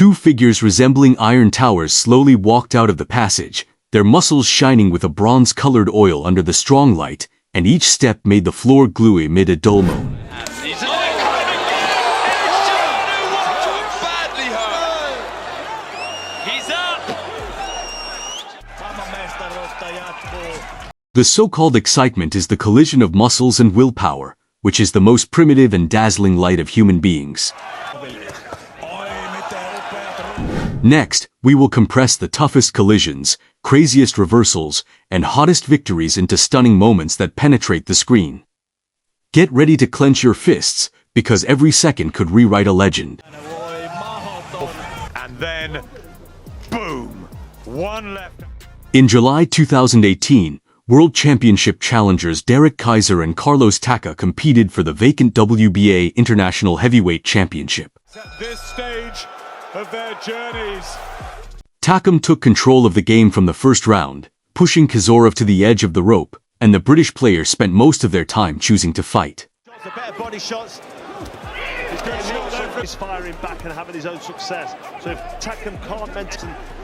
Two figures resembling iron towers slowly walked out of the passage, their muscles shining with a bronze-colored oil under the strong light, and each step made the floor gluey amid a dull moan. The so-called excitement is the collision of muscles and willpower, which is the most primitive and dazzling light of human beings. Next, we will compress the toughest collisions, craziest reversals, and hottest victories into stunning moments that penetrate the screen. Get ready to clench your fists, because every second could rewrite a legend. And then, boom! One left. In July 2018, World Championship challengers Derek Kaiser and Carlos Takam competed for the vacant WBA International Heavyweight Championship. At this stage of their journeys, Takam took control of the game from the first round, pushing Kazorov to the edge of the rope, and the British player spent most of their time choosing to fight. The better body shots. He's firing back and having his own success. So if Takam can't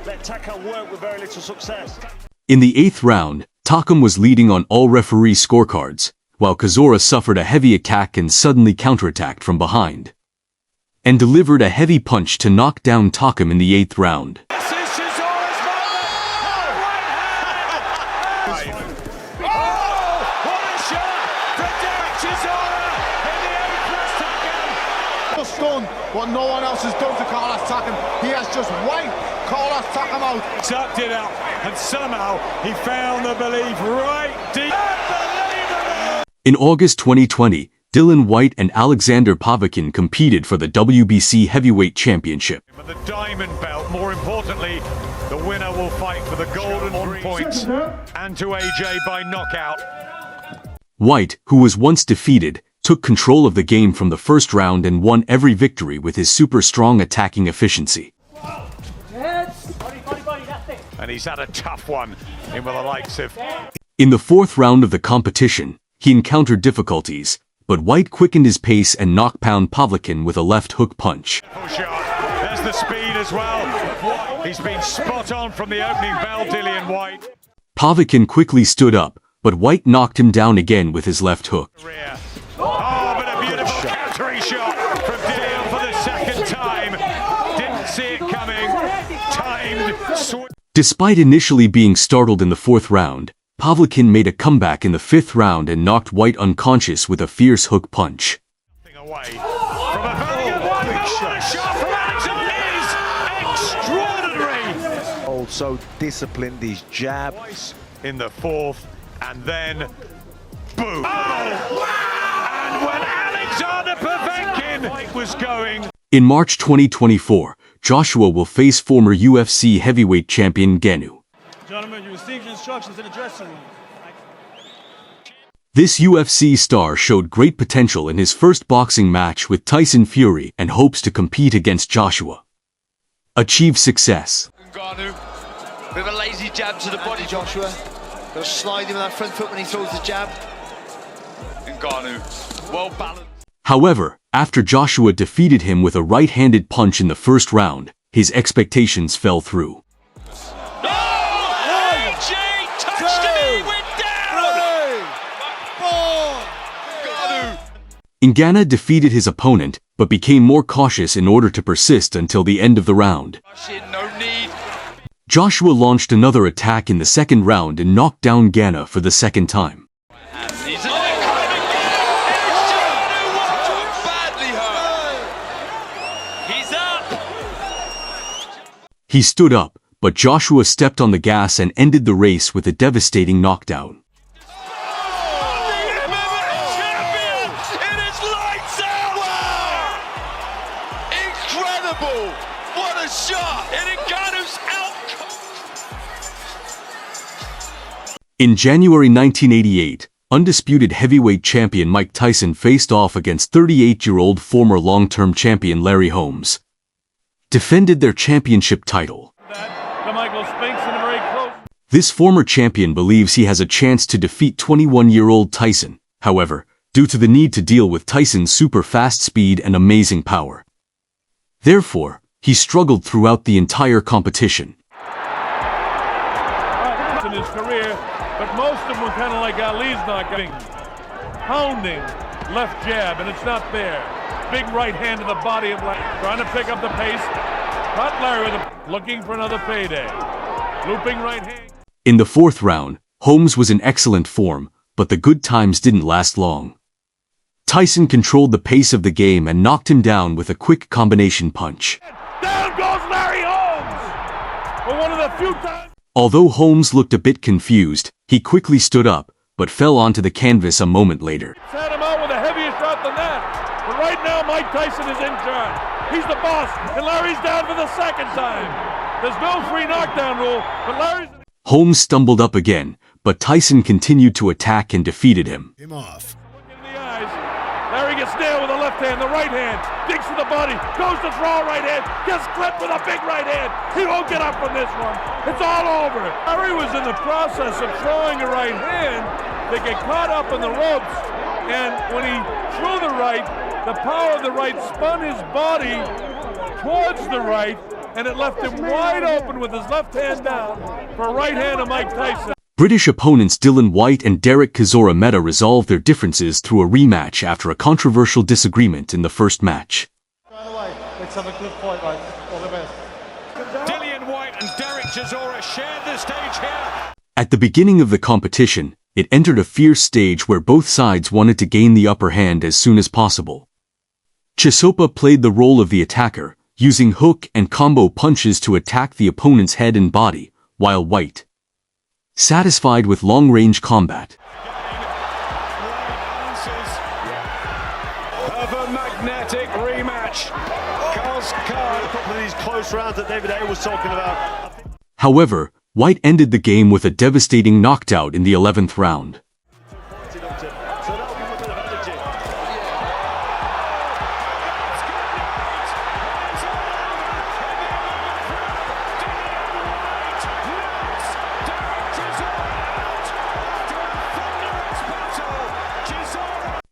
let Takam work with very little success. In the 8th round, Takam was leading on all referee scorecards, while Chisora suffered a heavy attack and suddenly counterattacked from behind, and delivered a heavy punch to knock down Takam in the 8th round. this is Chisora's what a shot from Derek Chisora in the 8th plus Takam. Just done what no one else has done to Carlos Takam. He has just wiped Carlos Takam out. Sucked it up, and somehow he found the belief right deep. Unbelievable! In August 2020, Dillian Whyte and Alexander Pavin competed for the WBC Heavyweight Championship. But the diamond belt, more importantly, the winner will fight for the golden on points and to AJ by knockout. Whyte, who was once defeated, took control of the game from the first round and won every victory with his super strong attacking efficiency. And he's had a tough one in with the likes of... In the 4th round of the competition, he encountered difficulties, but Whyte quickened his pace and knocked down Pavin with a left hook punch. Shot. There's the speed as well. He's been spot on from the opening bell, Dillian Whyte. Pavin quickly stood up, but Whyte knocked him down again with his left hook. Oh, but a beautiful countering shot from Dillian for the second time. Didn't see it coming. Timed. Despite initially being startled in the 4th round, Pavin made a comeback in the 5th round and knocked Whyte unconscious with a fierce hook punch. Away from a very good shot from Alexander is extraordinary. Also disciplined his jab. In the 4th, and then boom. And when Alexander Pavin was going. In March 2024, Joshua will face former UFC heavyweight champion Ganu. Gentlemen, you received instructions in the dressing room. This UFC star showed great potential in his first boxing match with Tyson Fury and hopes to compete against Joshua. Achieve success. Ganu, with a lazy jab to the body, Joshua. They'll slide him with that front foot when he throws the jab. And Ganu, well balanced. However, after Joshua defeated him with a right-handed punch in the 1st round, his expectations fell through. Ngannou defeated his opponent, but became more cautious in order to persist until the end of the round. Joshua launched another attack in the 2nd round and knocked down Ngannou for the 2nd time. He stood up, but Joshua stepped on the gas and ended the race with a devastating knockdown. Incredible! What a shot! And Ngannou's out. In January 1988, undisputed heavyweight champion Mike Tyson faced off against 38-year-old former long-term champion Larry Holmes. Defended their championship title. This former champion believes he has a chance to defeat 21-year-old Tyson, however, due to the need to deal with Tyson's super fast speed and amazing power. Therefore, he struggled throughout the entire competition. In his career, but most of them were kind of like Ali's knocking. Pounding left jab, and it's not there. Big right hand to the body of Larry, trying to pick up the pace. Caught Larry with looking for another payday. Looping right hand. In the fourth round, Holmes was in excellent form, but the good times didn't last long. Tyson controlled the pace of the game and knocked him down with a quick combination punch. Down goes Larry Holmes! For one of the few times. Although Holmes looked a bit confused, he quickly stood up, but fell onto the canvas a moment later. Set him out with a heavier shot than that. But right now, Mike Tyson is in charge. He's the boss, and Larry's down for the second time. There's no free knockdown rule, but Larry's... Holmes stumbled up again, but Tyson continued to attack and defeated him. Look in the eyes. Larry gets nailed with the left hand, the right hand, digs to the body, goes to throw a right hand, gets clipped with a big right hand. He won't get up from this one. It's all over. Larry was in the process of throwing a right hand. They get caught up in the ropes, and when he threw the right, the power of the right spun his body towards the right, and it left him wide open with his left hand down for a right hand of Mike Tyson. British opponents Dylan White and Derek Chisora resolved their differences through a rematch after a controversial disagreement in the first match. Let's have a good fight, mate. All the best. Dylan White and Derek Chisora shared the stage here. At the beginning of the competition, it entered a fierce stage where both sides wanted to gain the upper hand as soon as possible. Chisora played the role of the attacker, using hook and combo punches to attack the opponent's head and body, while White, satisfied with long-range combat, Of a magnetic rematch. A couple of these close rounds that David A was talking about. However, White ended the game with a devastating knockout in the 11th round. So that'll give him a bit of energy.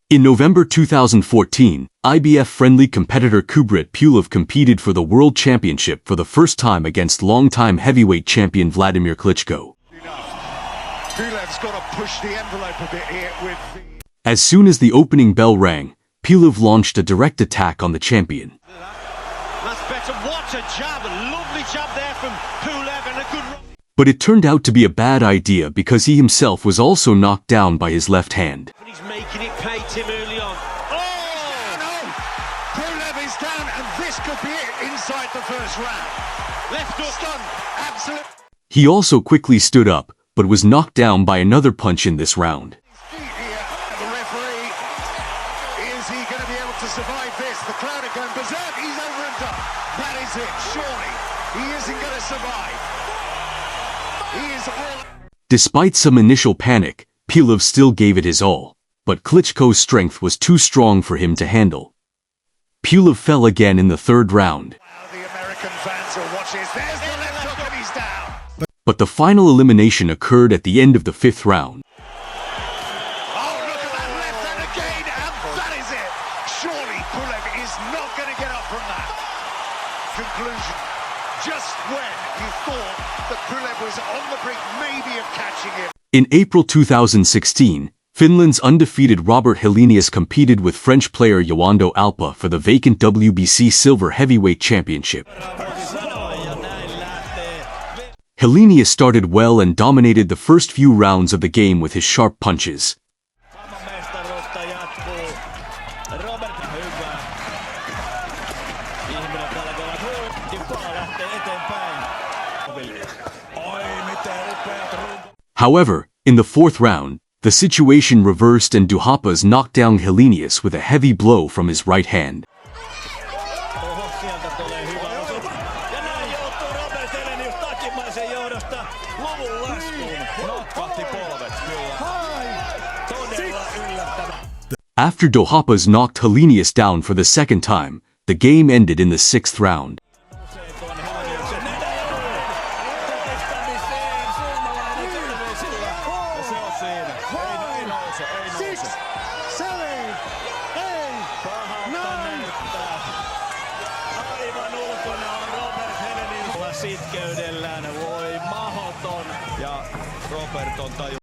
In November 2014, IBF-friendly competitor Kubrat Pulv competed for the World Championship for the first time against longtime heavyweight champion Vladimir Klitschko. Pulev's got to push the envelope a bit here with the... As soon as the opening bell rang, Pulv launched a direct attack on the champion. That's better. What a jab. A lovely jab there from Pulv and a good... But it turned out to be a bad idea because he himself was also knocked down by his left hand. He's making it pay Tim early on. Oh! No! Pulv is down, and this could be it inside the first round. Left hook. Stunned. Absolute... He also quickly stood up, but was knocked down by another punch in this round. Feet here, and the referee, is he going to be able to survive this? The crowd are going berserk. He's over and done. That is it, surely. He isn't going to survive. He is all... Despite some initial panic, Pulv still gave it his all, but Klitschko's strength was too strong for him to handle. Pulv fell again in the third round. Now the American fans are watching. There's the left hook, and he's down. But the final elimination occurred at the end of the fifth round. Oh, look at that left hand again, and that is it. Surely Pulv is not going to get up from that. Conclusion. Just when you thought that Pulv was on the brink maybe of catching him. In April 2016, Finland's undefeated Robert Helenius competed with French player Joando Alpa for the vacant WBC Silver Heavyweight Championship. Helenius started well and dominated the first few rounds of the game with his sharp punches. However, in the fourth round, the situation reversed and Duhaupas knocked down Helenius with a heavy blow from his right hand. After Duhaupas knocked Helenius down for the second time, the game ended in the sixth round. sitkeydellään. Voi mahoton. Ja Robert on